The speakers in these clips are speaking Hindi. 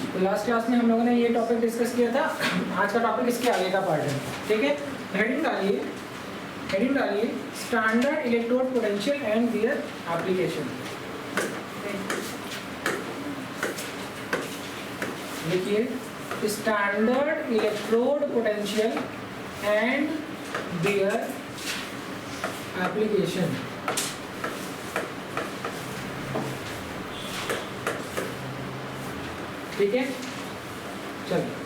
तो लास्ट क्लास में हम लोगों ने ये टॉपिक डिस्कस किया था। आज का टॉपिक इसके आगे का पार्ट है, ठीक है। हेडिंग डालिए standard electrode potential and their application. लिखिए standard electrode potential and their application. ठीक है, चलिए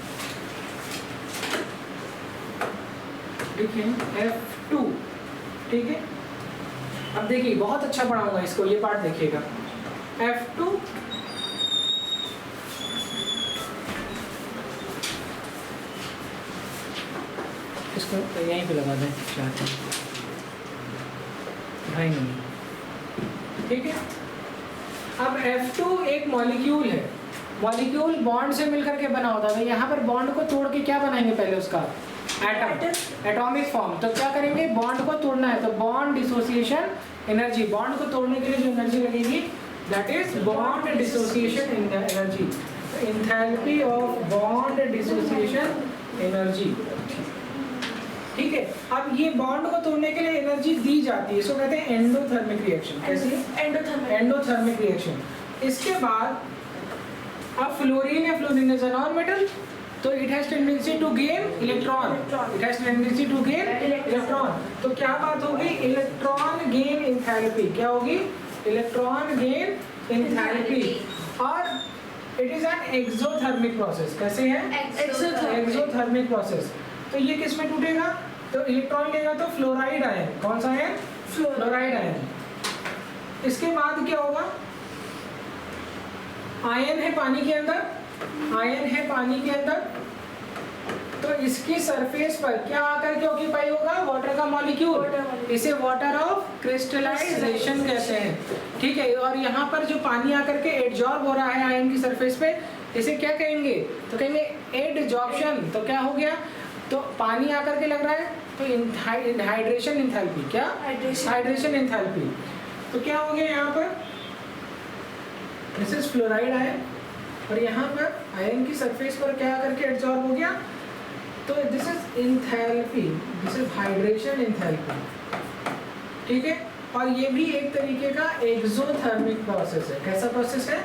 लिखें F2। ठीक है, अब देखिए बहुत अच्छा पढ़ाऊंगा इसको, ये पार्ट देखिएगा। F2 इसको यहीं पे लगा दें, भाई नहीं, ठीक है। अब F2 एक मॉलिक्यूल है, मॉलिक्यूल बॉन्ड से मिलकर के बना होता है। यहाँ पर बॉन्ड को तोड़ के क्या बनाएंगे, पहले उसका एटम, एटॉमिक फॉर्म। तो क्या करेंगे, बॉन्ड को तोड़ना है, तो बॉन्ड डिसोसिएशन एनर्जी, बॉन्ड को तोड़ने के लिए जो एनर्जी लगेगी that is bond dissociation energy, enthalpy of bond dissociation energy. ठीक है, अब ये बॉन्ड को तोड़ने के लिए एनर्जी दी जाती है, इसको कहते हैं एंडोथर्मिक रिएक्शन। कैसी? Endothermic reaction. इसके बाद अब फ्लोरीन या fluorine is a non metal, तो it has tendency to gain electron, it has tendency to gain electron. तो क्या बात होगी, इलेक्ट्रॉन गेन एंथैल्पी। क्या होगी, इलेक्ट्रॉन गेन एंथैल्पी। और it is an exothermic process. कैसे है? Exothermic process. तो ये किस में टूटेगा, तो इलेक्ट्रॉन लेगा तो फ्लोराइड आयन। कौन सा है? Fluoride ion. इसके बाद क्या होगा, आयन है पानी के अंदर, आयन है पानी के अंदर, तो इसकी सरफेस पर क्या आकर के ऑक्यूपाई होगा, वाटर का मॉलिक्यूल। इसे वाटर ऑफ क्रिस्टलाइजेशन कहते हैं। ठीक है, और यहाँ पर जो पानी आकर के एडजॉर्ब हो रहा है आयन की सरफेस पे, इसे क्या कहेंगे, तो कहेंगे एडजॉर्प्शन। तो क्या हो गया, तो पानी आकर के लग रहा है, तो हाइड्रेशन एंथैल्पी। क्या? Hydration enthalpy. तो क्या हो गया यहाँ पर, दिस इज फ्लोराइड आयन, और यहाँ पर आयन की सरफेस पर क्या करके एब्जॉर्ब हो गया, तो this is enthalpy, this is hydration enthalpy. ठीक है, और ये भी एक तरीके का एक्सोथर्मिक प्रोसेस है। कैसा प्रोसेस है?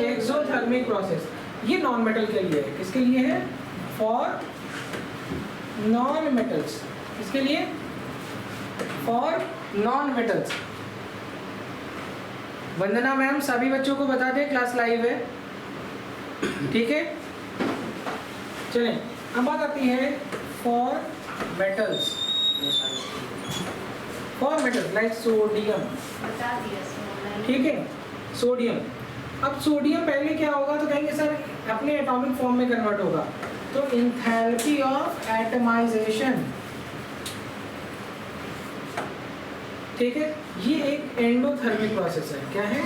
Exothermic process. ये नॉन मेटल के लिए है। किसके लिए है? For non metals. किसके लिए? For non metals. Vandana ma'am सभी बच्चों को बता दें क्लास लाइव है, ठीक है। चलें, अब बात आती है for metals. For metals like sodium, ठीक है, सोडियम। अब सोडियम पहले क्या होगा, तो कहेंगे सर अपने एटॉमिक फॉर्म में कन्वर्ट होगा, तो एंथैल्पी ऑफ एटमाइजेशन। ठीक है, ये एक एंडोथर्मिक प्रोसेस है। क्या है?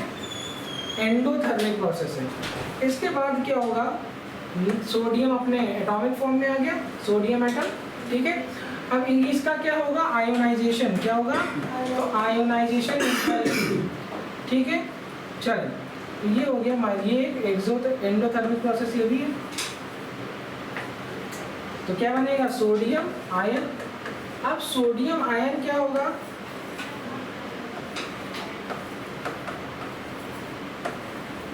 एंडोथर्मिक प्रोसेस है। इसके बाद क्या होगा, सोडियम अपने एटॉमिक फॉर्म में आ गया, सोडियम एटम। ठीक है, अब इसका क्या होगा, आयोनाइजेशन। क्या होगा, तो आयोनाइजेशन। ठीक है, चलो ये हो गया, ये एंडोथर्मिक प्रोसेस ये भी है। तो क्या बनेगा, सोडियम आयन। अब सोडियम आयन क्या होगा,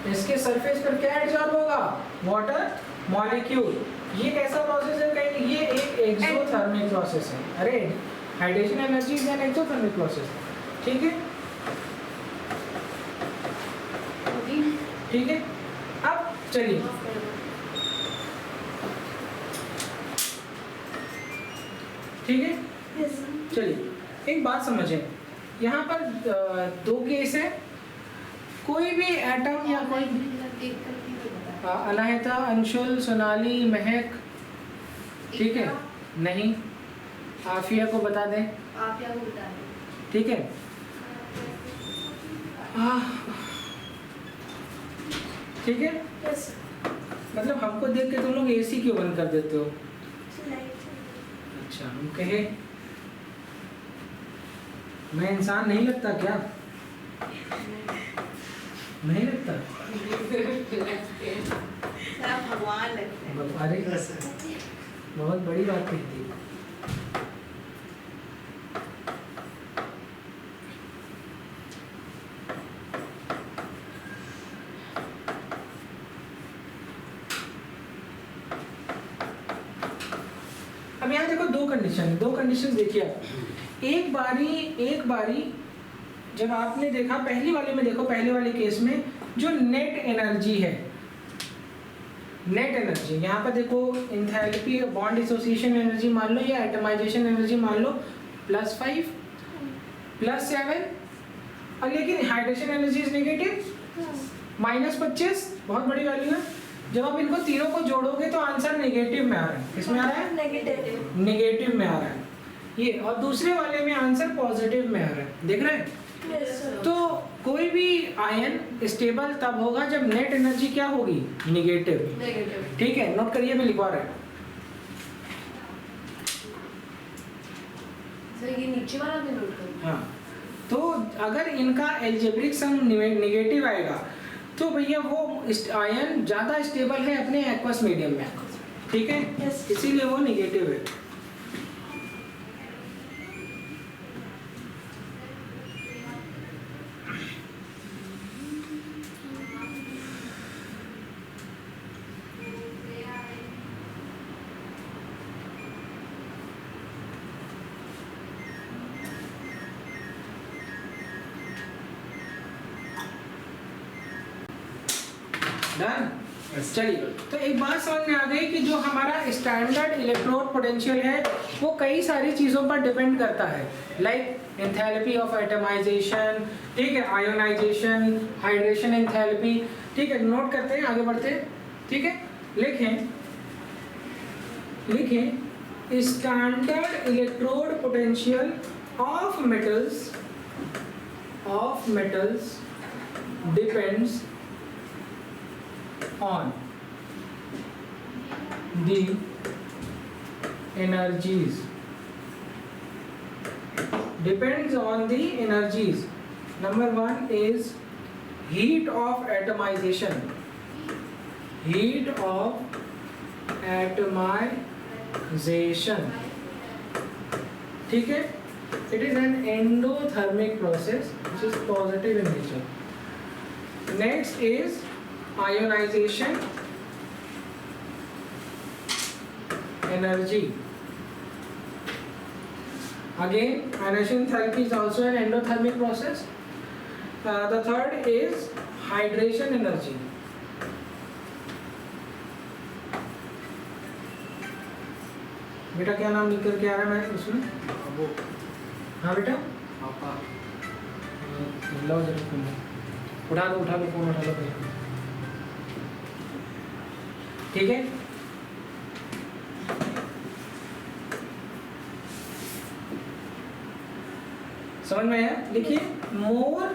इसके सरफेस पर क्या एडजॉर्ब होगा, वाटर मॉलिक्यूल। ये कैसा प्रोसेस है, कहेंगे ये एक एक्सोथर्मिक प्रोसेस है। अरे hydration energy is an exothermic process. ठीक है, ठीक है। अब चलिए ठीक है, चलिए एक बात समझें, यहाँ पर दो केस है। कोई भी एटम या कोई अनाहिता, अंशुल, सोनाली, महक, ठीक है, नहीं, आफिया को बता दें, ठीक है। ठीक है, मतलब हमको देख के तुम लोग एसी क्यों बंद कर देते हो? अच्छा, हम कहे मैं इंसान नहीं लगता क्या? नहीं लगता? भगवान लगते हैं। अरे बहुत बड़ी बात कहती है। अब यहाँ देखो दो कंडीशन देखिए आप। एक बारी जब आपने देखा पहली वाले में, देखो पहले वाले केस में जो नेट एनर्जी है, नेट एनर्जी यहाँ पर देखो, एंथैल्पी बॉन्ड डिसोसिएशन एनर्जी मान लो या एटमाइजेशन एनर्जी मान लो +5 +7, और लेकिन हाइड्रेशन एनर्जी इज नेगेटिव -25, बहुत बड़ी वैल्यू है। जब आप इनको तीनों को जोड़ोगे तो आंसर नेगेटिव में आ रहा है। किसमें आ रहा है? नेगेटिव में आ रहा है ये, और दूसरे वाले में आंसर पॉजिटिव में आ रहा है। देख रहे हैं? तो कोई भी आयन स्टेबल तब होगा जब नेट एनर्जी क्या होगी? नेगेटिव। ठीक है, नोट करिए, मैं लिखवा रहा हूँ। सर ये नीचे वाला भी नोट करो। हाँ, तो अगर इनका एल्जेब्रिक सम नेगेटिव आएगा तो भैया वो आयन ज़्यादा स्टेबल है अपने एक्वस मीडियम में। ठीक है, इसीलिए वो नेगेटिव है। डन? चलिए, तो एक बात समझ में आ गई कि जो हमारा स्टैंडर्ड इलेक्ट्रोड पोटेंशियल है वो कई सारी चीज़ों पर डिपेंड करता है, लाइक एंथैल्पी ऑफ एटमाइजेशन, ठीक है, आयोनाइजेशन, हाइड्रेशन एंथैल्पी। ठीक है, नोट करते हैं, आगे बढ़ते हैं। ठीक है, लिखें standard electrode potential of metals depends on the energies, depends on the energies. Number one is heat of atomization. ठीक है, it is an endothermic process which is positive in nature. Next is ionization energy. Again, ionization therapy is also an endothermic process. The third is hydration energy. बेटा क्या नाम लिख करके आ रहा है मैं उसमें? हाँ बेटा, लो जरा फोन उठा लो फोन उठा लो पहले। ठीक है, समझ में आया? लिखिए, more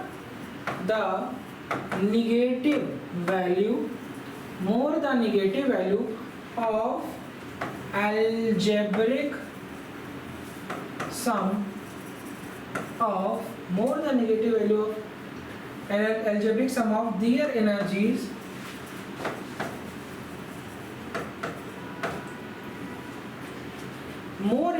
the negative value of algebraic sum of their energies more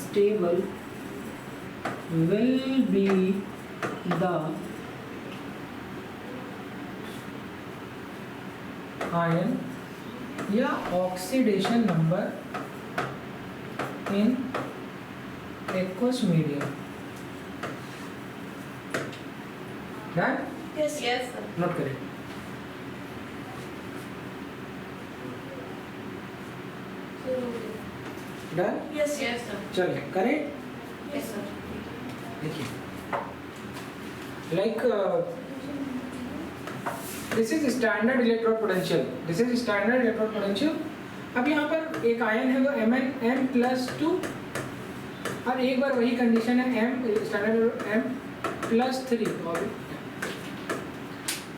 stable will be the ion या oxidation number in aqueous medium. Done? Yes sir. Note करें। डन? Yes sir. चलिए करें। Yes sir. देखिए, like this is standard electrode potential. अब यहाँ पर एक आयन है वो M+2, और एक बार वही कंडीशन है स्टैंडर्ड M+3।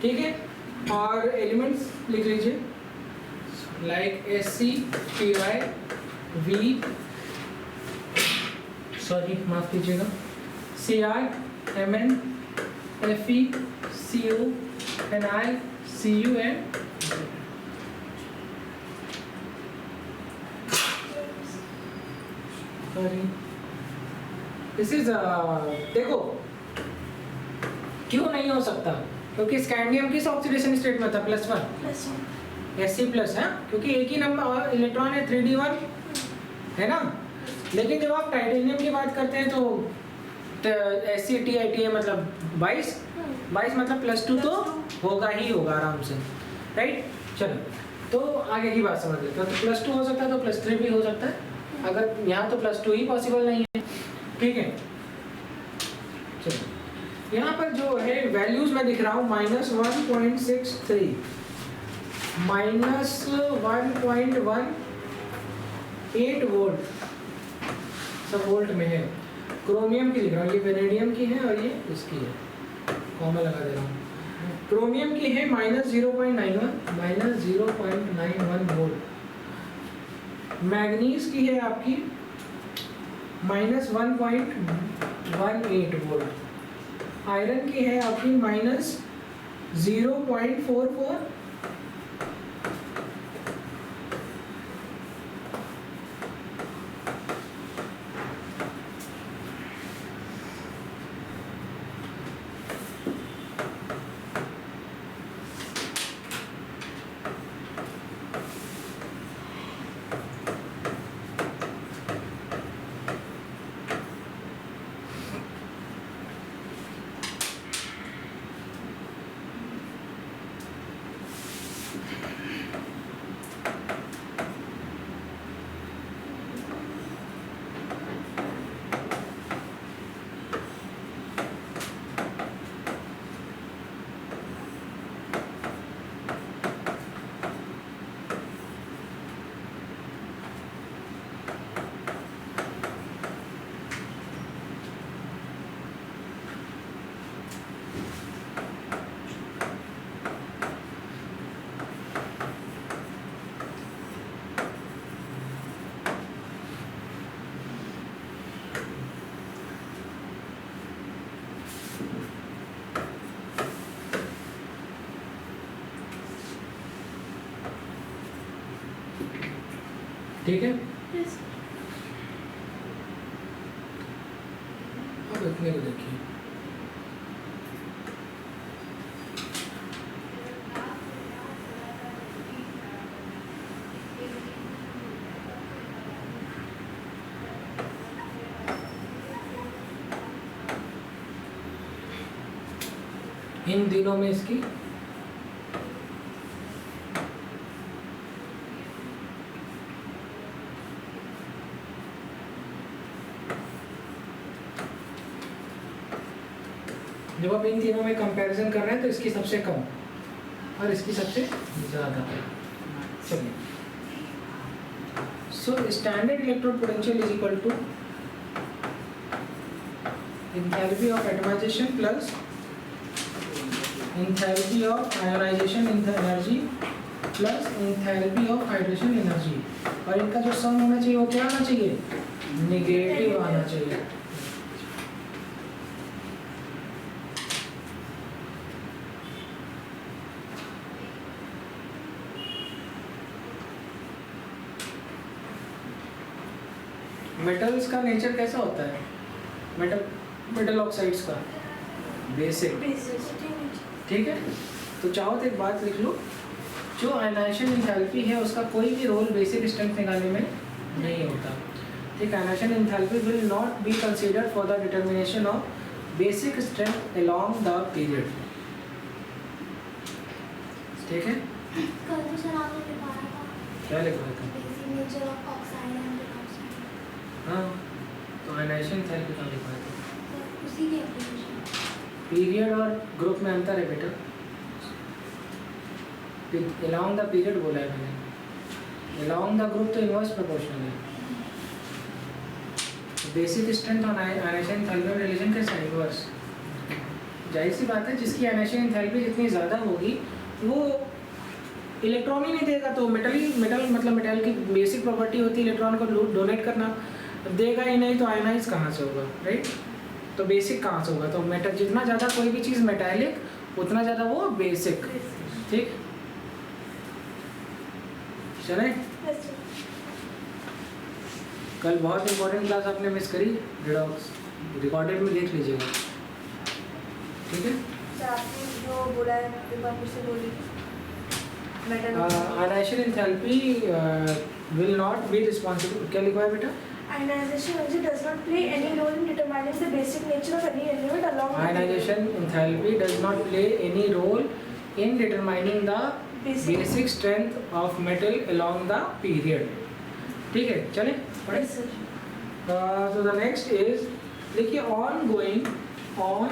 ठीक है, और एलिमेंट्स लिख लीजिए, लाइक SC2V, सॉरी माफ कीजिएगा, Cr, Mn, Fe, Cu, Ni, Cu and this is देखो क्यों नहीं हो सकता, क्योंकि स्कैंडियम किस ऑक्सीडेशन स्टेट में था, +1 Sc प्लस है, क्योंकि एक ही नंबर इलेक्ट्रॉन है 3d1 है ना। लेकिन जब आप टाइटेनियम की बात करते हैं तो ScTiTA मतलब 22 मतलब +2 तो होगा ही होगा आराम से, राइट। चलो तो आगे की बात समझ लेते हैं। तो +2 हो सकता है तो +3 भी हो सकता है, अगर यहाँ तो +2 ही पॉसिबल नहीं है, ठीक है। चलो यहाँ पर जो है वैल्यूज मैं दिख रहा हूँ -1.63 -1.18 वोल्ट सब वोल्ट में है। क्रोमियम की लिख रहा हूँ, ये वेनेडियम की है और ये इसकी है, कॉमा लगा दे रहा हूँ। क्रोमियम की है -0.91 वोल्ट। मैग्नीज की है आपकी -1.18 वोल्ट। आयरन की है आपकी -0.44। ठीक है। अब इतने को देखिए, इन दिनों में इसकी जब आप इन तीनों में कंपैरिजन कर रहे हैं तो इसकी सबसे कम और इसकी सबसे ज़्यादा। चलिए, so standard electrode potential is equal to enthalpy of atomization plus enthalpy of ionization energy plus enthalpy of hydration energy, और इनका जो सम होना चाहिए वो क्या आना चाहिए, निगेटिव आना चाहिए। मेटल्स का नेचर कैसा होता है, मेटल ऑक्साइड्स का बेसिक, ठीक है। तो चाहो तो एक बात लिख लो, जो आयनाइजेशन एंथैल्पी है उसका कोई भी रोल बेसिक स्ट्रेंथ निकालने में नहीं होता, ठीक। Ionization enthalpy will not be considered for the determination of basic strength along the period, ठीक है। कल तो सर आपने लिखवाया था, क्या लिखवाया था, basic nature of oxide and oxide. हाँ, तो आयनाइजेशन एंथैल्पी का लिखवाया था, तो उसी के एप्लीकेशन पीरियड और ग्रुप में अंतर है बेटा, अलोंग द पीरियड बोला है मैंने, अलोंग द ग्रुप तो इनवर्स प्रोपोर्शनल है। बेसिक स्ट्रेंथ और आयनाइजेशन एंथैल्पी रिलेशन कैसा है, इनवर्स। जाहिर सी बात है, जिसकी आयनाइजेशन एंथैल्पी जितनी ज़्यादा होगी वो इलेक्ट्रॉन ही नहीं देगा, तो मेटल मतलब मेटल की बेसिक प्रॉपर्टी होती है इलेक्ट्रॉन को डोनेट करना, देगा ही नहीं तो आयनाइज कहाँ से होगा, राइट। तो बेसिक कहाँ से होगा? तो मेटल जितना ज़्यादा कोई भी चीज़ मेटालिक उतना ज़्यादा वो बेसिक। ठीक, चले। कल बहुत इंपॉर्टेंट क्लास आपने मिस करी, रिडॉक्स, रिकॉर्डेड में देख लीजिएगा। ठीक है, सर आपने जो बोला है एक बार फिर से बोलिए। Ionization enthalpy will not be responsible, क्या लिखा है बेटा? Ionization energy does not play any role in determining the basic nature of any element along with Ionization enthalpy does not play any role in determining the basic strength of metal along the period. ठीक है, चले पढ़े। Yes, sir. So the next is, देखिए ongoing, वो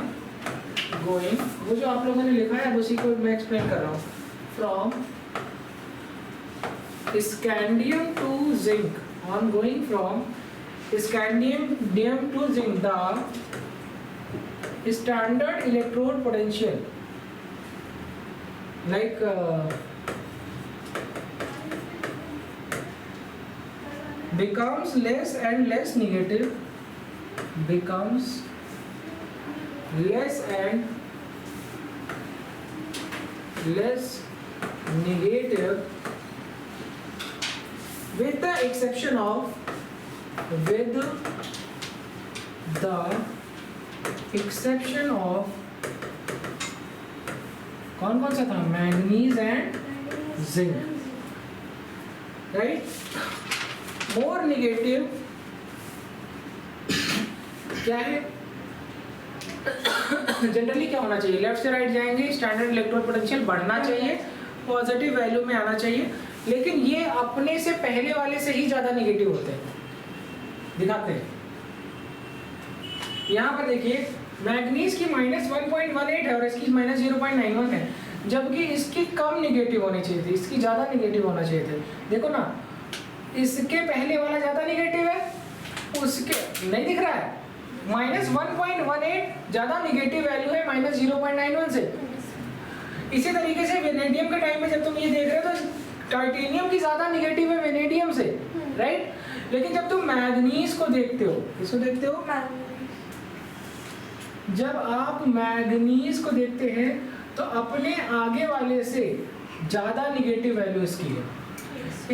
जो आप लोगों ने लिखा है उसी को मैं एक्सप्लेन कर रहा हूँ। From scandium to zinc, ongoing from scandium to zinc, the standard electrode potential, like becomes less and less negative, becomes less and less negative, with the exception of कौन कौन सा था? Manganese and zinc, right. More negative क्या है? जनरली क्या होना चाहिए? लेफ्ट से राइट जाएंगे, स्टैंडर्ड इलेक्ट्रोड पोटेंशियल बढ़ना चाहिए, पॉजिटिव वैल्यू में आना चाहिए, लेकिन ये अपने से पहले वाले से ही ज़्यादा निगेटिव होते हैं, दिखाते हैं। यहाँ पर देखिए मैग्नीज की -1.18 है और इसकी -0.91 है, जबकि इसकी कम निगेटिव होनी चाहिए थी, इसकी ज़्यादा निगेटिव होना चाहिए थे। देखो ना, इसके पहले वाला ज़्यादा निगेटिव है, उसके नहीं दिख रहा है, -1.18 ज़्यादा निगेटिव वैल्यू है -0.91 से। इसी तरीके से वेनेडियम के टाइम में जब तुम ये देख रहे हो तो टाइटेनियम की ज़्यादा निगेटिव है वेनेडियम से, राइट। लेकिन जब तुम मैग्नीज को देखते हो, किसको देखते हो? जब आप मैग्नीज को देखते हैं तो अपने आगे वाले से ज़्यादा निगेटिव वैल्यू इसकी है।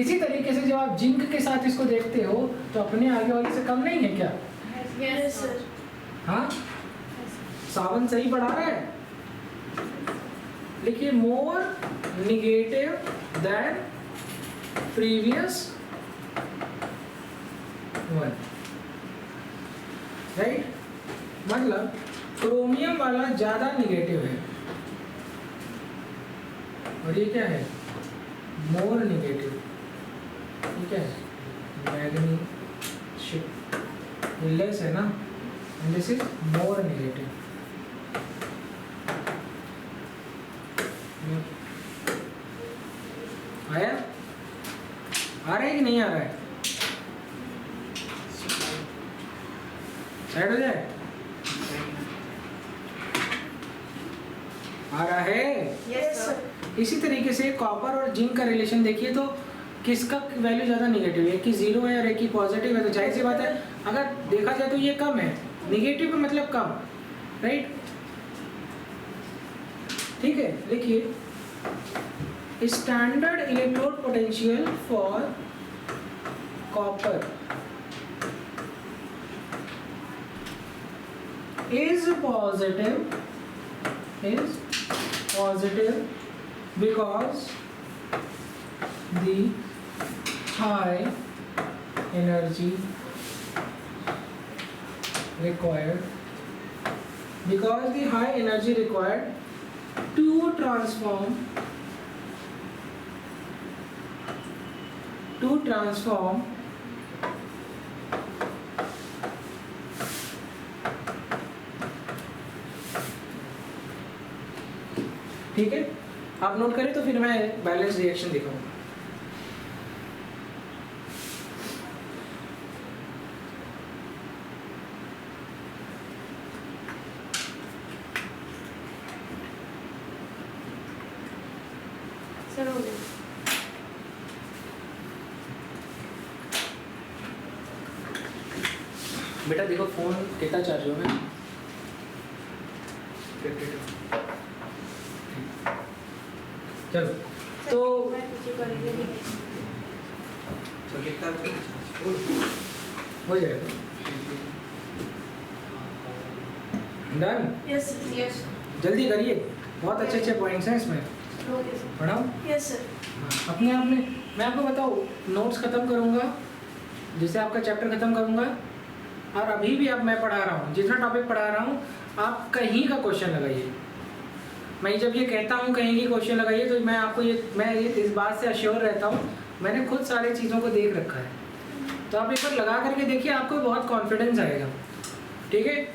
इसी तरीके से जब आप जिंक के साथ इसको देखते हो तो अपने आगे वाले से कम नहीं है क्या? Yes, sir. हाँ, सावन सही पढ़ा रहा है। लिखिए more negative than previous one, right. मतलब क्रोमियम वाला ज्यादा निगेटिव है और ये क्या है? More negative. ठीक है, मैग्नीशियम लेस है ना, and this is more negative. आया? आ रहा है कि नहीं आ रहा है? साइड हो जाए? आ रहा है? Yes, sir. इसी तरीके से कॉपर और जिंक का रिलेशन देखिए तो किसका वैल्यू ज़्यादा निगेटिव है? एक की 0 है और एक की पॉजिटिव है, तो जाहिर सी बात है अगर देखा जाए तो ये कम है, निगेटिव में मतलब कम, राइट। ठीक है, लिखिए standard electrode potential for copper is positive because the high energy required to transform ठीक है। आप नोट करें तो फिर मैं बैलेंस रिएक्शन दिखाऊंगा। Sir, हो गया। बेटा देखो फोन कितना चार्ज हो गया? चलो तो मैं पीछे करेंगे तो कितना हो जाएगा। डन, यस यस जल्दी करिए, बहुत अच्छे अच्छे पॉइंट्स हैं इसमें, पढ़ाओ। Yes sir. अपने आप में मैं आपको बताऊँ, नोट्स खत्म करूँगा, जिससे आपका चैप्टर खत्म करूँगा, और अभी भी अब मैं पढ़ा रहा हूँ, जितना टॉपिक पढ़ा रहा हूँ आप कहीं का क्वेश्चन लगाइए। मैं जब ये कहता हूँ कहीं की क्वेश्चन लगाइए, तो मैं आपको मैं इस बात से अश्योर रहता हूँ, मैंने खुद सारी चीज़ों को देख रखा है। तो आप एक बार लगा करके देखिए, आपको बहुत कॉन्फिडेंस आएगा। ठीक है,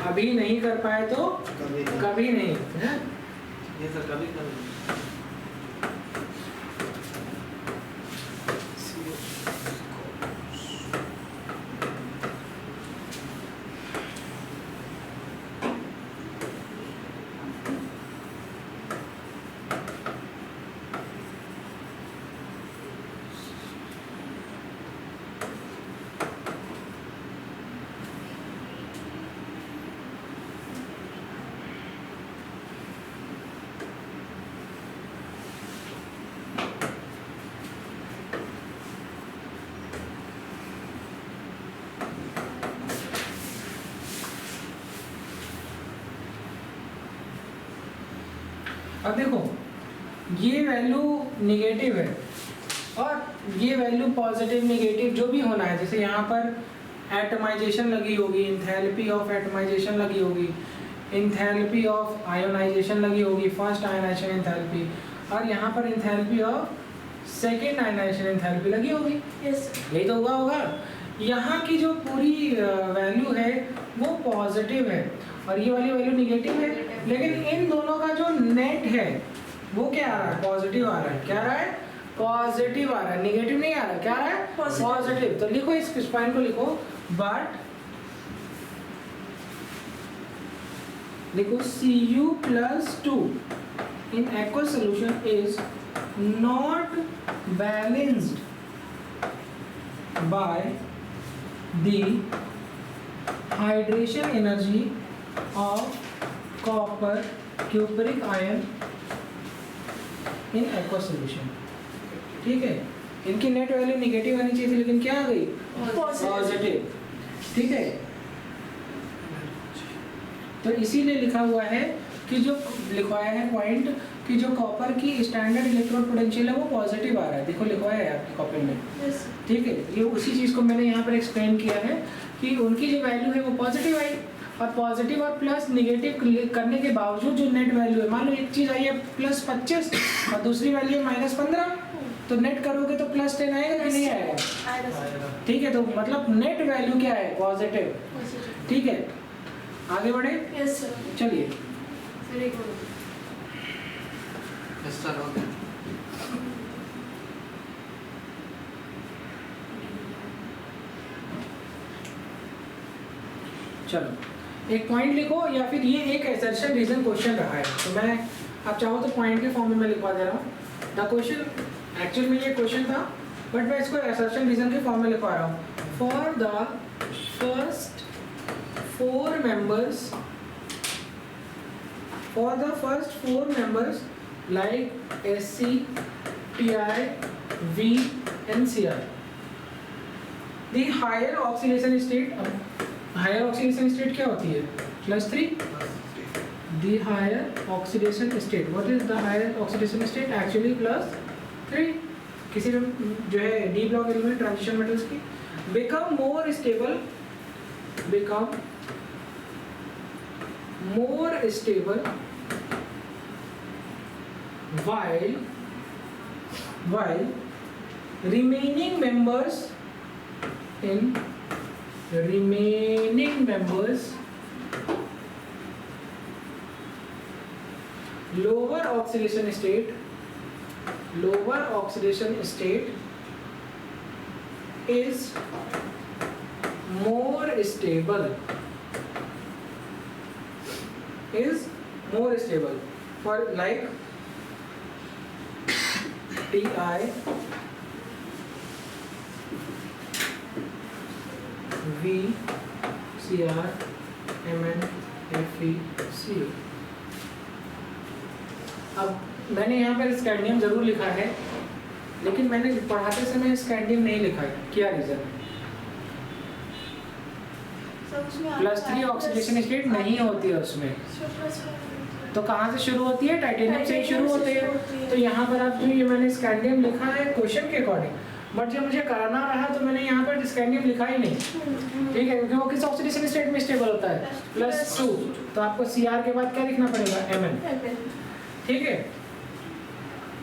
अभी नहीं कर पाए तो कभी नहीं है? ये सर कभी कभी अब देखो, ये वैल्यू निगेटिव है और ये वैल्यू पॉजिटिव निगेटिव जो भी होना है। जैसे यहाँ पर एटमाइजेशन लगी होगी, इंथैल्पी ऑफ एटमाइजेशन लगी होगी, इंथैल्पी ऑफ आयोनाइजेशन लगी होगी, फर्स्ट आयोनाइजेशन इंथैल्पी, और यहाँ पर enthalpy of second ionization enthalpy लगी होगी। यस यही तो होगा। यहाँ की जो पूरी वैल्यू है वो पॉजिटिव है और ये वाली वैल्यू निगेटिव है, लेकिन इन दोनों का जो नेट है वो क्या आ रहा है? पॉजिटिव आ रहा है। क्या आ रहा है? पॉजिटिव आ रहा है, निगेटिव नहीं आ रहा। क्या आ रहा है? पॉजिटिव। तो लिखो, इस पॉइंट को लिखो, बट लिखो Cu+2 in aqueous solution is not balanced by the hydration energy of copper cupric ion in aqueous solution। ठीक है, इनकी नेट वैल्यू निगेटिव आनी चाहिए थी, लेकिन क्या आ गई? पॉजिटिव। ठीक है, तो इसीलिए लिखा हुआ है कि जो लिखवाया है पॉइंट कि जो कॉपर की स्टैंडर्ड इलेक्ट्रोड पोटेंशियल है वो पॉजिटिव आ रहा है। देखो लिखवाया है आपकी कॉपी में। यस ठीक है, ये उसी चीज़ को मैंने यहाँ पर एक्सप्लेन किया है कि उनकी जो वैल्यू है वो पॉजिटिव आई, और पॉजिटिव और प्लस निगेटिव करने के बावजूद जो नेट वैल्यू है, मान लो एक चीज़ आई है +25 और दूसरी वैल्यू है -15, तो नेट करोगे तो +10 आएगा कि नहीं आएगा? आएगा सर। ठीक है, तो मतलब नेट वैल्यू क्या है? पॉजिटिव। ठीक है, आगे बढ़े। Yes sir. चलिए, सर एक और यस सर हो गया। चलो एक पॉइंट लिखो, या फिर ये एक असर्शन रीजन क्वेश्चन रहा है, तो मैं आप चाहो तो पॉइंट के फॉर्म में मैं लिखवा दे रहा हूँ। द क्वेश्चन एक्चुअल में ये क्वेश्चन था, बट मैं इसको असर्शन रीजन के फॉर्म में लिखवा रहा हूँ। For the first 4 members, for the first 4 members like SC, TI, V and Cr, the higher oxidation state, higher oxidation state क्या होती है? +3। the higher oxidation state, what is the higher oxidation state? actually +3। किसी भी जो है D block element transition metals की become more stable while remaining members lower oxidation state is more stable for like TI, VCrMnFeCl। अब मैंने यहाँ पर स्कैंडियम जरूर लिखा है, लेकिन मैंने पढ़ाते समय स्कैंडियम नहीं लिखा है। क्या रीज़न है? +3 ऑक्सीडेशन स्टेट नहीं होती है उसमें। तो कहाँ से शुरू होती है? टाइटेनियम से ही शुरू होती है। तो यहाँ पर आप जो ये मैंने स्कैंडियम लिखा है क्वेश्चन के अकॉर्डिंग, बट जब मुझे कराना रहा तो मैंने यहाँ पर स्कैंडियम लिखा ही नहीं। ठीक है, क्योंकि वो किस ऑक्सीडेशन स्टेट में स्टेबल होता है? +2। तो आपको Cr के बाद क्या लिखना पड़ेगा? Mn। ठीक है,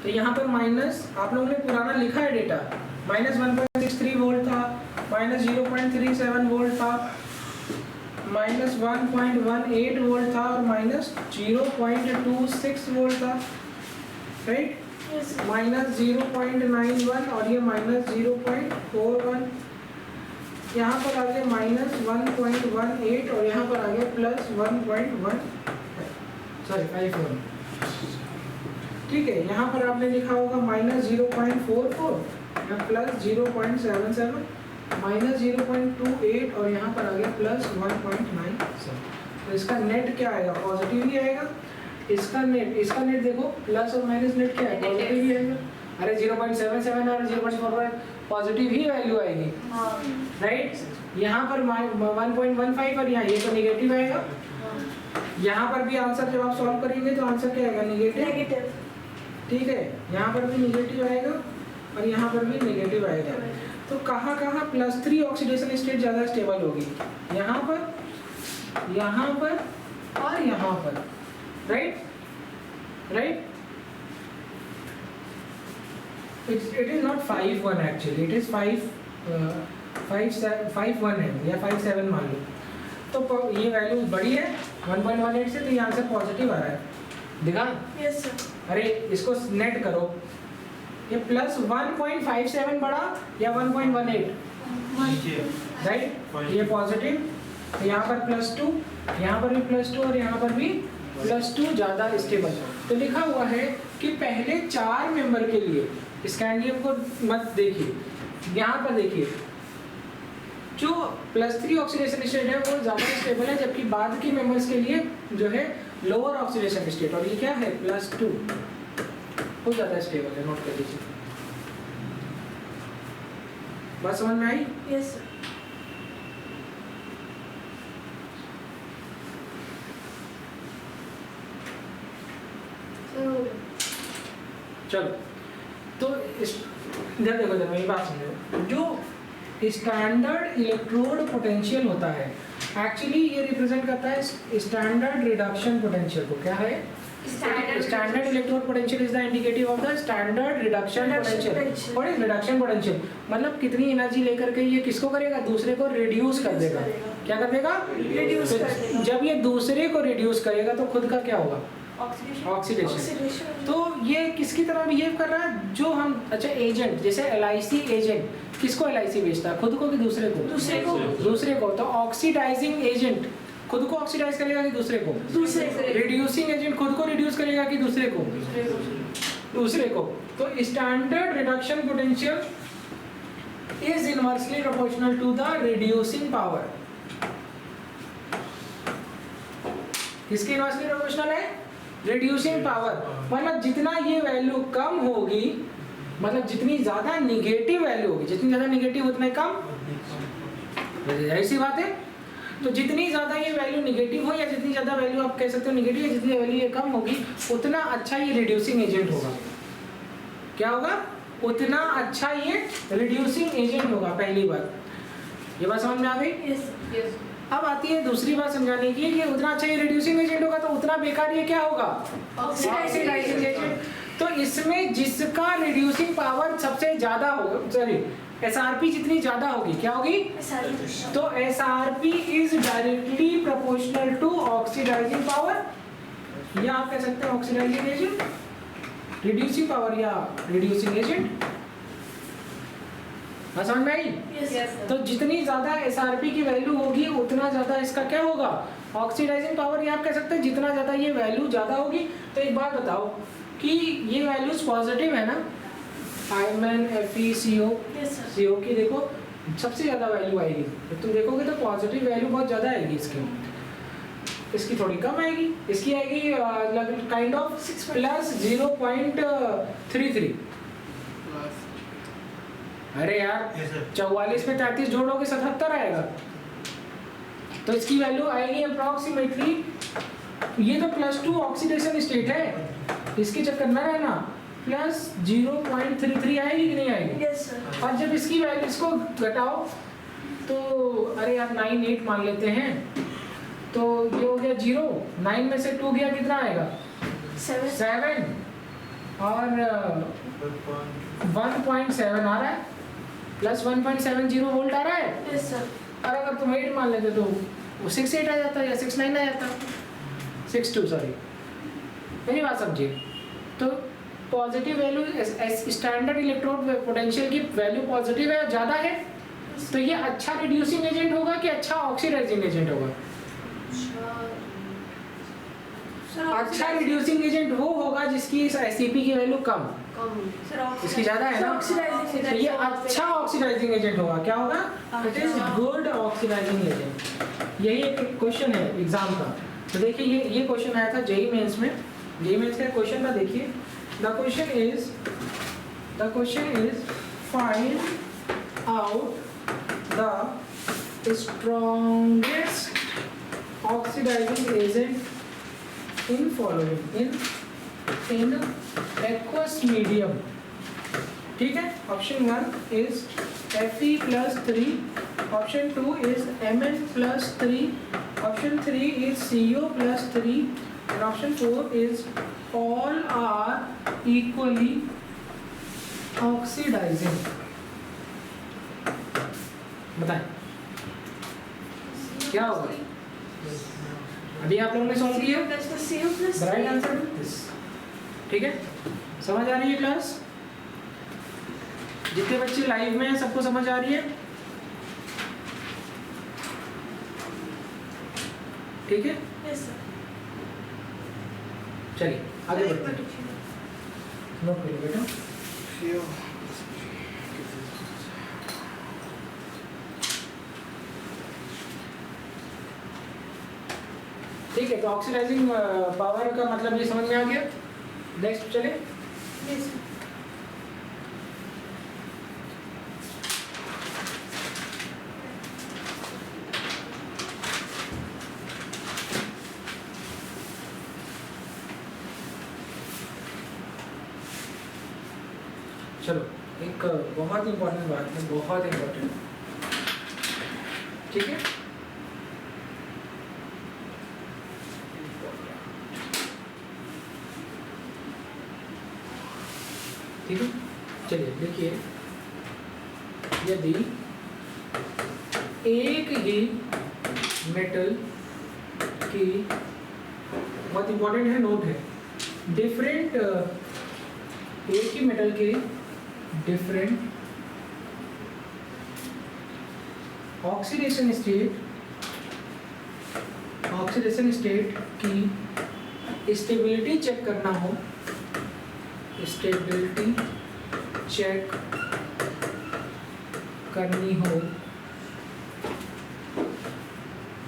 तो यहाँ पर माइनस, आप लोगों ने पुराना लिखा है डेटा, -1.63 वोल्ट था, -0.37 वोल्ट था, -1.18 वोल्ट था और -0.26 वोल्ट था, राइट? -0.91 और ये -0.41, यहाँ पर आ गया -1.18 और यहाँ पर आ गया +1.51। ठीक है, यहाँ पर आपने लिखा होगा -0.44 या +0.77, -0.28 और यहाँ पर आ गया +1.97। तो इसका नेट क्या आएगा? पॉजिटिव ही आएगा। इसका नेट देखो, प्लस और माइनस नेट क्या है? पॉजिटिव ही आएगा। अरे 0.77 और 0.45 पॉजिटिव ही वैल्यू आएगी, राइट? यहाँ पर 1.15 और यहाँ ये तो निगेटिव आएगा। यहाँ पर भी आंसर जब आप सॉल्व करेंगे तो आंसर क्या आएगा? निगेटिव। ठीक है, यहाँ पर भी निगेटिव आएगा और यहाँ पर भी निगेटिव आएगा। तो कहाँ +3 ऑक्सीडेशन स्टेट ज़्यादा स्टेबल होगी? यहाँ पर और यहाँ पर, right? It is not 5-1 actually, it is 5-1 है या 5-7 मान लो। तो ये वैल्यू बड़ी है 1.18 से, तो ये आंसर पॉजिटिव आ रहा है। दिखा? Yes sir. अरे इसको नेट करो, ये +1.57 बड़ा या 1.18, राइट? ये पॉजिटिव, तो यहाँ पर +2, यहाँ पर भी +2 और यहाँ पर भी +2 ज़्यादा स्टेबल। तो लिखा हुआ है कि पहले 4 मेंबर के लिए स्कैंडियम को मत देखिए, यहाँ पर देखिए जो +3 ऑक्सीडेशन स्टेट है वो ज़्यादा स्टेबल है, जबकि बाद के मेंबर्स के लिए जो है लोअर ऑक्सीडेशन स्टेट, और ये क्या है? +2, बहुत ज़्यादा स्टेबल है। नोट कर लीजिए। बात समझ में आई? Yes sir. चलो, तो इधर देखो, मेरी बात समझो। जो स्टैंडर्ड इलेक्ट्रोड पोटेंशियल होता है, एक्चुअली ये रिप्रेजेंट करता है स्टैंडर्ड रिडक्शन पोटेंशियल को। क्या है? Standard electrode potential is the indicative of the standard reduction potential. What is reduction potential? मतलब कितनी एनर्जी लेकर के ये किसको करेगा? दूसरे को रिड्यूस कर देगा। क्या कर देगा? रिड्यूस कर देगा। जब ये दूसरे को रिड्यूस करेगा तो खुद का क्या होगा? ऑक्सीडेशन। तो ये किसकी तरह बिहेव कर रहा है? जो हम, अच्छा, एजेंट, जैसे LIC एजेंट किसको LIC बेचता है? खुद को कि दूसरे को? दूसरे को। तो ऑक्सीडाइजिंग एजेंट खुद को ऑक्सीडाइज करेगा कि दूसरे को? दूसरे को। रिड्यूसिंग एजेंट खुद को रिड्यूस करेगा कि दूसरे को? दूसरे को। तो standard reduction potential is inversely proportional to the reducing power. किसकी इनवर्सली प्रोपोर्शनल है? Reducing power. मतलब जितना ये वैल्यू कम होगी, मतलब जितनी ज्यादा निगेटिव वैल्यू होगी, जितनी ज्यादा निगेटिव उतना कम, ऐसी बात है। तो जितनी ज्यादा ये वैल्यू निगेटिव हो या जितनी ज्यादा वैल्यू आप कह सकते हो निगेटिव है, जितनी वैल्यू ये कम होगी उतना अच्छा ये रिड्यूसिंग एजेंट होगा। क्या होगा? उतना अच्छा ये रिड्यूसिंग एजेंट होगा। पहली बात, ये बात समझ में आ गई? यस। अब आती है दूसरी बात समझाने की कि उतना अच्छा ये रिड्यूसिंग एजेंट होगा तो उतना बेकार ये क्या होगा? Oxidizing agent. तो इसमें जिसका रिड्यूसिंग पावर सबसे ज्यादा होगा, सॉरी SRP जितनी ज्यादा होगी, क्या होगी? तो SRP is directly proportional to oxidizing power, या आप कह सकते हैं ऑक्सीडाइजिंग एजेंट, रिड्यूसिंग पावर या रिड्यूसिंग एजेंट। समझ में आई? तो जितनी ज्यादा SRP की वैल्यू होगी उतना ज्यादा इसका क्या होगा? ऑक्सीडाइजिंग पावर, या आप कह सकते हैं जितना ज्यादा ये वैल्यू ज्यादा होगी। तो एक बात बताओ कि ये वैल्यूज पॉजिटिव है ना, Mn, Fe, CO की देखो सबसे ज़्यादा वैल्यू आएगी। जब तुम देखोगे तो पॉजिटिव वैल्यू बहुत ज़्यादा आएगी इसकी थोड़ी कम आएगी। इसकी आएगी काइंड ऑफ प्लस 0.33। अरे यार 44 में 33 जोड़ोगे 77 आएगा। तो इसकी वैल्यू आएगी अप्रॉक्सीमेटली, ये तो +2 ऑक्सीडेशन स्टेट है, इसके चक्कर में रहना, प्लस 0.33 आएगी कि नहीं आएगी? Yes sir. और जब इसकी वैल्यू इसको घटाओ तो अरे यार 9 8 मान लेते हैं, तो ये हो गया 0, 9 में से 2 गया कितना आएगा? 7 और 1.7 आ रहा है, प्लस 1.70 वोल्ट आ रहा है। Yes sir. और अगर तुम 8 मान लेते तो वो 6.8 आ जाता या 6.9 आ जाता, 6.2 सॉरी। मेरी बात समझिए। तो positive value standard electrode potential की वैल्यू पॉजिटिव है, ज़्यादा है, तो ये अच्छा रिड्यूसिंग एजेंट होगा कि अच्छा ऑक्सीडाइजिंग एजेंट होगा? अच्छा रिड्यूसिंग एजेंट वो होगा जिसकी इस एससीपी की वैल्यू कम, इसकी ज़्यादा है ना, तो ये अच्छा ऑक्सीडाइजिंग एजेंट होगा। क्या होगा? It is good oxidizing agent. यही एक क्वेश्चन है एग्जाम का। तो देखिए ये क्वेश्चन आया था जेईई मेंस में। जेईई मेंस का क्वेश्चन था, देखिए the question is find out the strongest oxidizing agent in following in aqueous medium। ठीक है, option 1 is Fe+3, option 2 is Mn+3, option 3 is CO+3 and option 4 is all are equally oxidizing। बताएं क्या होगा? अभी आप लोगों ने सॉल्व किया, राइट आंसर दिस। ठीक है, समझ आ रही है क्लास? जितने बच्चे लाइव में हैं सबको समझ आ रही है? ठीक है, यस सर। चलिए आगे बढ़ते हैं। नोट करिए बेटा। ठीक है, तो ऑक्सीडाइजिंग पावर का मतलब ये समझ में आ गया। नेक्स्ट चले। Yes sir. चलो, एक बहुत इंपॉर्टेंट बात है, बहुत इंपॉर्टेंट। ठीक है, ठीक है, चलिए देखिए, यदि एक ही मेटल की, बहुत इंपॉर्टेंट है, नोट है, डिफरेंट एक ही मेटल के डिफरेंट ऑक्सीडेशन स्टेट की स्टेबिलिटी चेक करना हो, स्टेबिलिटी चेक करनी हो,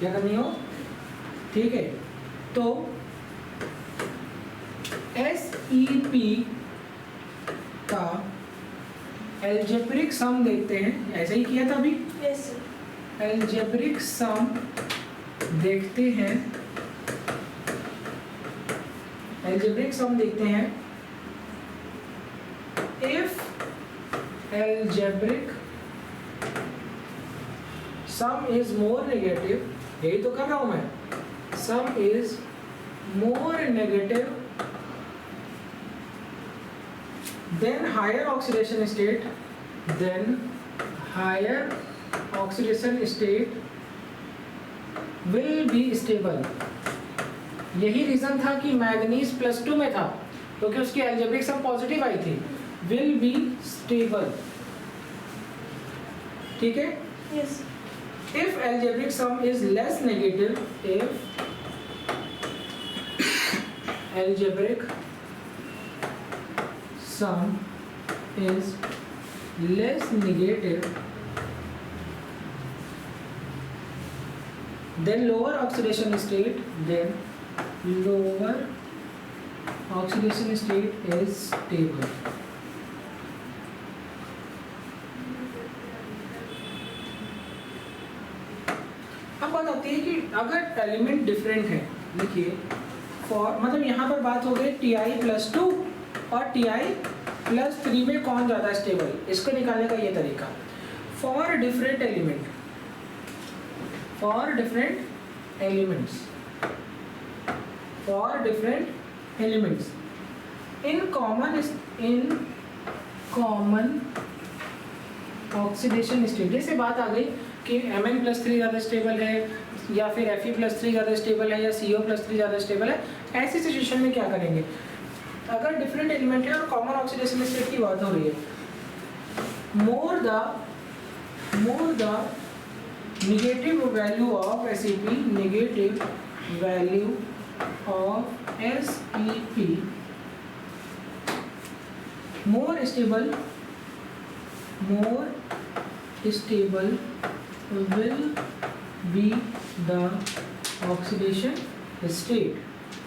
क्या करनी हो? ठीक है, तो SEP का एल्जेब्रिक सम देखते हैं। ऐसे ही किया था अभी। Yes sir. एल्जेब्रिक सम देखते हैं, एल्जेब्रिक सम देखते हैं। If algebraic sum is more negative, यही तो कर रहा हूं मैं, सम is more negative then higher oxidation state will be stable। यही रीजन था कि मैग्नीज +2 में था, क्योंकि उसकी एल्जेब्रिक सम पॉजिटिव आई थी। will be stable। ठीक है, yes. if algebraic sum is less negative, if algebraic sum is less negative, then lower oxidation state is stable. अब बात आती है कि अगर एलिमेंट डिफरेंट है, देखिए फॉर मतलब यहाँ पर बात हो गई Ti+2 और Ti+3 में कौन ज़्यादा स्टेबल, इसको निकालने का ये तरीका। For different elements in common oxidation state, जैसे बात आ गई कि Mn+3 ज़्यादा स्टेबल है या फिर Fe+3 ज़्यादा स्टेबल है या CO+3 ज़्यादा स्टेबल है, ऐसी सिचुएशन में क्या करेंगे? अगर डिफरेंट एलिमेंट है और कॉमन ऑक्सीडेशन स्टेट की बात हो रही है, more the negative value of SEP, negative value of SEP, more stable will be the oxidation state,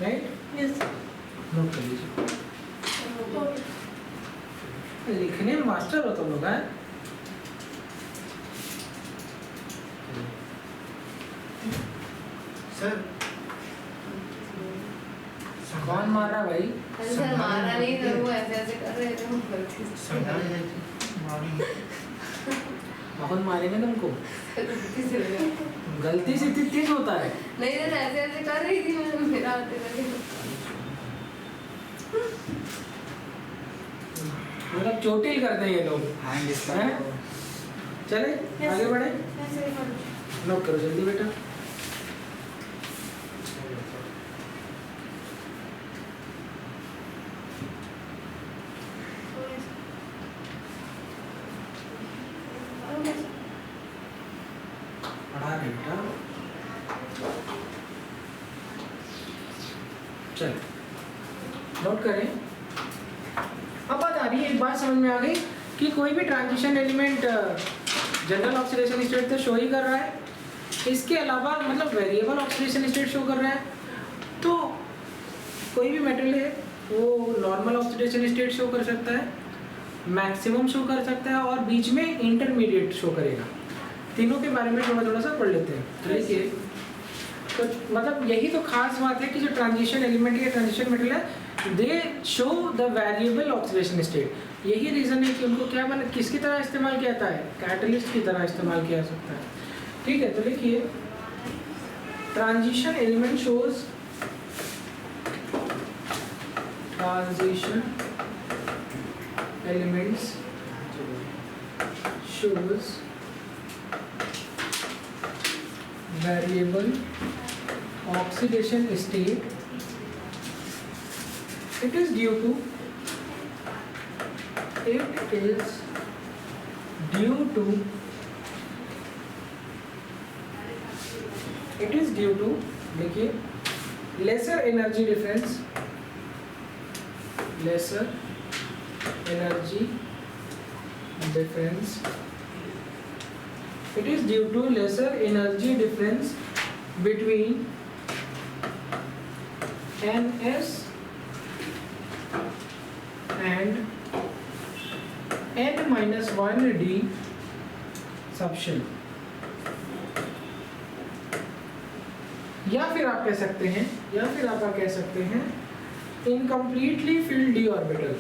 right? Yes. Note कर लीजिए, लिखने में मास्टर हो तुम लोग हैं। सर कौन मार रहा भाई? सर मारा नहीं सर, वो ऐसे ऐसे कर रहे थे, वो गलती से समझा कौन मारेंगे तुमको? गलती से लगा। गलती से इतनी तेज होता है? नहीं सर, ऐसे ऐसे कर रही थी मैं, मेरा आते लगे। मतलब चोटिल करते हैं ये लोग हैं? चले आगे बढ़े, ऐसे ही करो। नोट करो जल्दी बेटा। पढ़ा बेटा, चल नोट करें। अब बात आ रही है, एक बात समझ में आ गई कि कोई भी transition element general oxidation state तो शो ही कर रहा है, इसके अलावा मतलब वेरिएबल ऑक्सीडेशन स्टेट शो कर रहा है। तो कोई भी मेटल है वो नॉर्मल ऑक्सीडेशन स्टेट शो कर सकता है, मैक्सिमम शो कर सकता है और बीच में इंटरमीडिएट शो करेगा। तीनों के बारे में थोड़ा सा पढ़ लेते हैं। तो देखिए, तो मतलब यही तो खास बात है कि जो ट्रांजिशन एलिमेंट या ट्रांजिशन मेटल है, दे show the variable oxidation state. यही रीज़न है कि उनको क्या बना, किसकी तरह इस्तेमाल किया जाता है? कैटलिस्ट की तरह इस्तेमाल किया जा सकता है। ठीक है, तो देखिए transition element shows variable oxidation state. It is due to देखिए lesser energy difference, it is due to lesser energy difference between NS and N-1D subshell। या फिर आप कह सकते हैं incompletely field d orbital,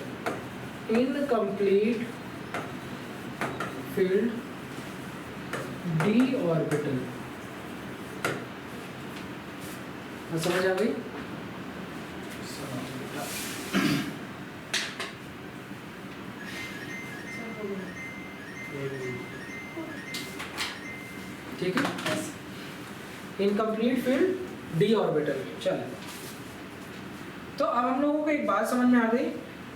incomplete field d orbital. समझ आ गई? ठीक है, इनकम्प्लीट फील्ड d ऑर्बिटल। चलो, तो अब हम लोगों को एक बात समझ में आ गई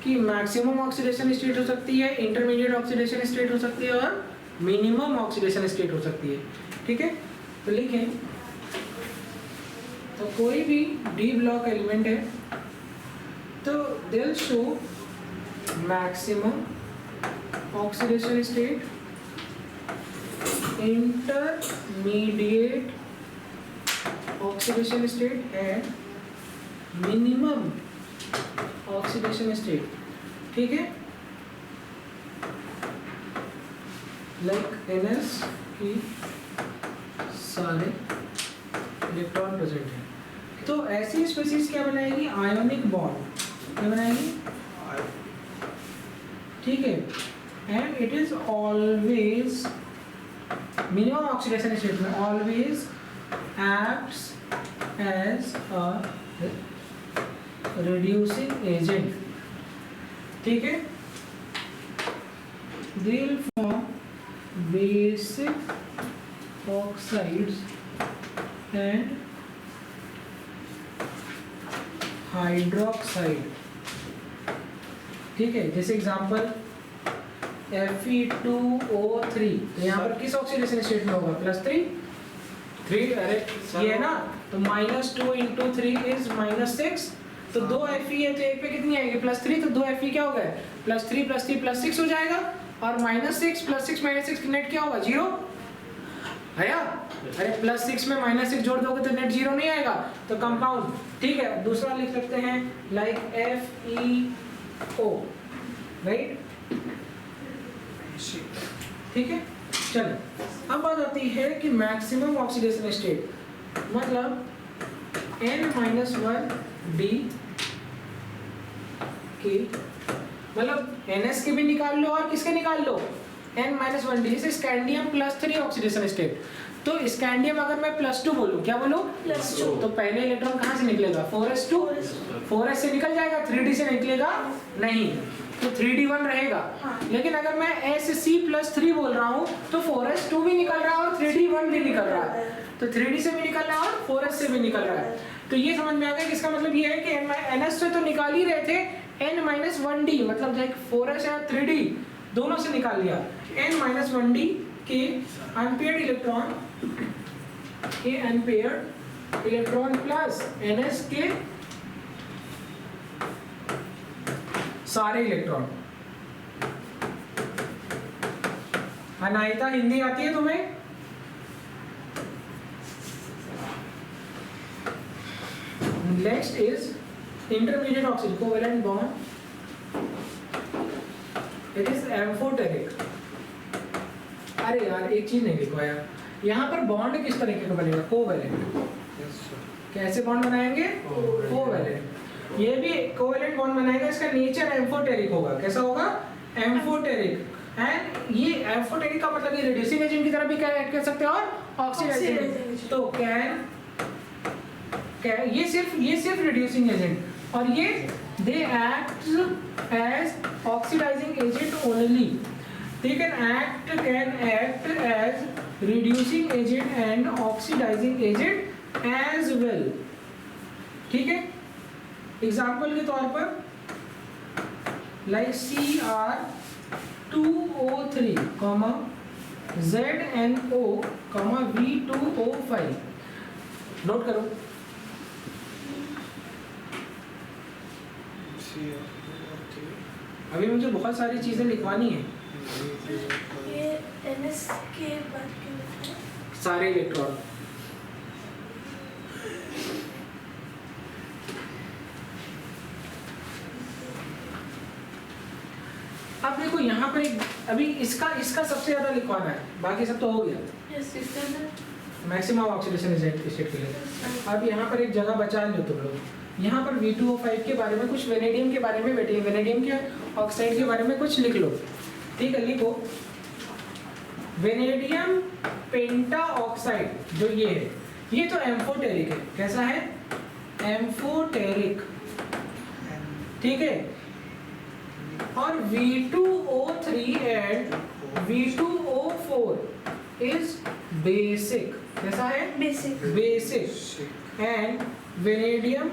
कि मैक्सिमम ऑक्सीडेशन स्टेट हो सकती है, इंटरमीडिएट ऑक्सीडेशन स्टेट हो सकती है और मिनिमम ऑक्सीडेशन स्टेट हो सकती है। ठीक है, तो लिखें, तो कोई भी डी ब्लॉक एलिमेंट है तो they will show maximum oxidation state, intermediate oxidation state and minimum oxidation state, ठीक है, लाइक NS की सारे इलेक्ट्रॉन प्रेजेंट हैं। तो ऐसी स्पीसीज क्या बनाएगी? आयोनिक बॉन्ड क्या बनाएगी? ठीक है, and it is always minimum oxidation state में always acts as a reducing agent, ठीक है। They will form basic oxides and hydroxide, ठीक है। जैसे एग्जांपल Fe2O3, तो यहाँ पर किस ऑक्सीडेशन स्टेट में होगा? +3, अरे ये है ना, तो -2 × 3 इज -6, तो 2 Fe है तो एक पे कितनी आएगी? +3, तो 2 Fe क्या हो गया? +3 + 3 + 6 हो जाएगा, और -6 + 6 - 6 नेट क्या होगा? 0 आया? अरे +6 में -6 जोड़ दोगे तो नेट 0 नहीं आएगा, तो कंपाउंड, ठीक है। दूसरा लिख सकते हैं लाइक FeO, राइट, ठीक है। चलो अब बात आती है कि मैक्सिमम ऑक्सीडेशन स्टेट, मतलब N-1D के, मतलब NS के भी निकाल लो और किसके निकाल लो? N-1D। जैसे स्कैंडियम +3 ऑक्सीडेशन स्टेट, तो स्कैंडियम अगर मैं +2 बोलूं, क्या बोलूं? +2, तो पहले इलेक्ट्रॉन कहाँ से निकलेगा? 4s2, 4s से निकल जाएगा, 3d से निकलेगा नहीं, तो 3d1 रहेगा। हाँ। लेकिन अगर मैं Sc+3 बोल रहा हूँ तो 4s2 भी निकल रहा है और 3d1 भी निकल रहा है, तो 3d से भी निकल रहा है और 4s से भी निकल रहा है। तो ये समझ में आ गया कि इसका मतलब ये है कि NS से तो निकाल ही रहे थे, N-1D मतलब जो 4s या 3d दोनों से निकाल लिया। N-1D के अनपेयर्ड इलेक्ट्रॉन प्लस NS के सारे इलेक्ट्रॉन। अनायता हिंदी आती है तुम्हें? Next is intermediate oxygen covalent bond, it is amphoteric. अरे यार एक चीज नहीं लिखवाया, यहाँ पर बॉन्ड किस तरीके का बनेगा? कोवेलेंट। कैसे बॉन्ड बनाएंगे? कोवेलेंट। ये भी कोवेलेंट बॉन्ड बनाएगा, इसका नेचर एम्फोटेरिक होगा। कैसा होगा? एम्फोटेरिक। एंड ये एम्फोटेरिक का मतलब ये रिड्यूसिंग एजेंट की तरह भी कह सकते हैं और ऑक्सीडाइजिंग। तो कैन ये सिर्फ रिड्यूसिंग एजेंट, और ये they act as oxidizing agent only. They can act as reducing agent and oxidizing agent as well, ठीक है। एग्जाम्पल के तौर पर like Cr2O3, ZNO, V2O5, note करो। अभी मुझे बहुत सारी चीजें लिखवानी है। ये NS के बाद क्यों लिखा है? सारे इलेक्ट्रॉन। अब देखो यहाँ पर एक, अभी इसका सबसे ज्यादा लिखवाना है, बाकी सब तो हो गया। मैक्सिमम ऑक्सीडेशन एजेंट के लिए। अब यहाँ पर एक जगह बचा लो तुम लोग, यहाँ पर V2O5 के बारे में कुछ, वेनेडियम के बारे में, वेनेडियम के ऑक्साइड के बारे में कुछ लिख लो, ठीक है। लिखो वेनेडियम पेंटा ऑक्साइड, जो ये है, ये तो एम्फोटेरिक है। कैसा है? एम्फोटेरिक, ठीक है। और V2O3 and V2O4 is basic. कैसा है? बेसिक। एंड वेनेडियम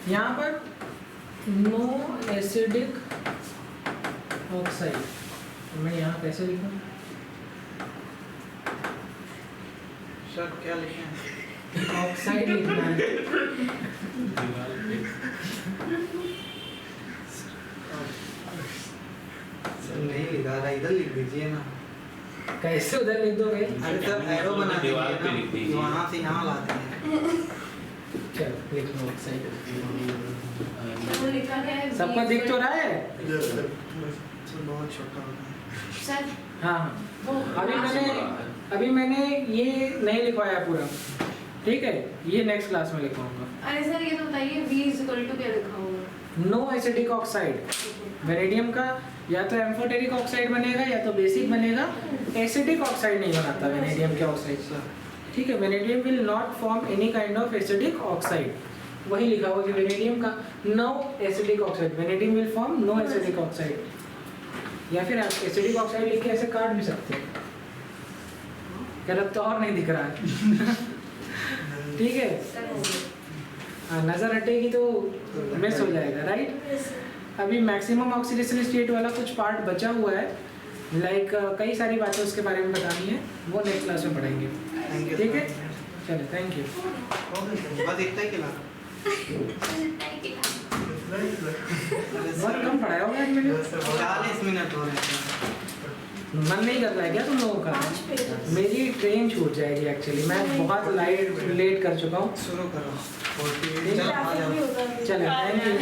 यहाँ पर नो एसिडिक ऑक्साइड, मैं यहाँ कैसे लिखूँ? सर क्या लिखें? ऑक्साइड लिखना है। सर नहीं लिखा रहा, इधर लिख दीजिए ना। कैसे उधर लिख दोगे? अरे सर एरो बना दीवार पे लिख देंगे दीजिए। ना, वहाँ से यहाँ लाते हैं। चल लिख लो ऑक्साइड। तो वो लिखा क्या है? सबको दिख तो रहा है? सर बहुत छोटा होता है। सर हाँ हाँ। अभी मैंने ये नहीं लिखवाया पूरा, ठीक है? ये नेक्स्ट क्लास में लिखवाऊंगा। अरे सर ये तो बताइए V इक्वल टू क्या लिखा होगा? नो एसिडिक ऑक्साइड वेनेडियम का या तो एम्फोटेरिक ऑक्साइड बनेगा या तो बेसिक बनेगा। एसिडिक ऑक्साइड नहीं बनाता वेनेडियम के ऑक्साइड, ठीक है? Vanadium will not form any kind of acidic oxide. वही लिखा हुआ कि वेनेडियम का no acidic oxide, vanadium will form no acidic oxide. या फिर आप एसिडिक ऑक्साइड लिख के ऐसे काट भी सकते हैं। गलत तो और नहीं दिख रहा है। ठीक है? सर हो गया। हाँ, नजर हटेगी तो मिस हो जाएगा, राइट? Yes, sir. अभी मैक्सिमम ऑक्सीडेशन स्टेट वाला कुछ पार्ट बचा हुआ है, लाइक कई सारी बातें उसके बारे में बतानी है, वो नेक्स्ट क्लास में पढ़ाएंगे। Thank you. ठीक है, चलो थैंक यू। बस इतना ही खिला। बहुत कम पढ़ाया होगा आज मैंने। 40 मिनट हो रहे हैं। मन नहीं कर रहा है क्या तुम लोगों का? 5 pages. मेरी ट्रेन छूट जाएगी एक्चुअली, मैं बहुत लेट कर चुका हूँ। शुरू करो। ठीक है। चलो आ Traffic भी जाओ। होगा अभी. चलो थैंक यू।